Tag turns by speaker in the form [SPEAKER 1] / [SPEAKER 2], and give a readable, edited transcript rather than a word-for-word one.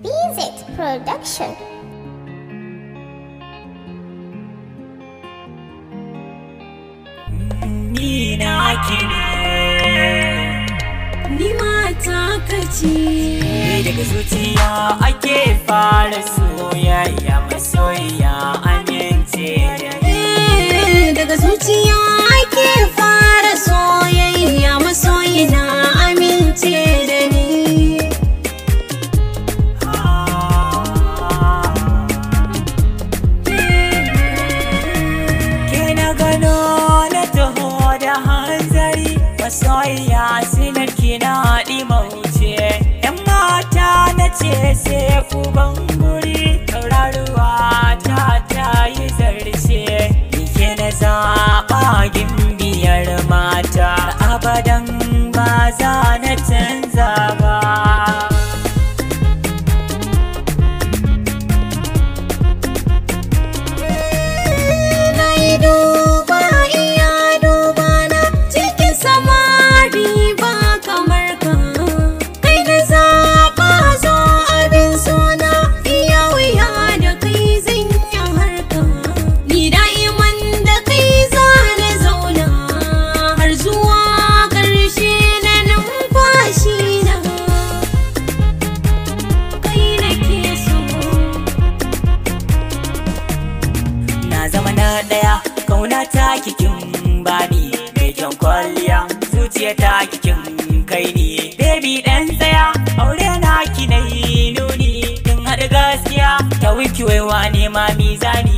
[SPEAKER 1] BZ Production.
[SPEAKER 2] Ni na kine,
[SPEAKER 3] ni mata kace.
[SPEAKER 2] daga zuciya ake fara soyayya, masoyiya amince da ni.
[SPEAKER 3] Daga zuciya ake fara soyayya, masoyina amince da ni.
[SPEAKER 2] Ke na gano na taho da hanzari, masoyiya sinar kina ɗimauce. 'Yan mata na ce sai ku ban guri, tauraruwa ta yi zarce. Ni ke na zaɓa gimbiyar mata, abadan ba za na canza ba.
[SPEAKER 3] Na yi duba iya duba na cikin samari ba kamar ka. Kai na zaɓa zo abin suna, iya wuya da kai zan yi harka. Ni da'iman da kai za na zauna, har zuwa ƙarshe na numfashi na. Kai nake so.
[SPEAKER 2] Na zama na ɗaya, kauna ta kikin bani, mai kyan kwalliya zuciya ta kikin kai ni. Baby ɗan tsaya, aure na ki na yi nuni, in haɗa gaskiya ta wiki waiwa nema mizani.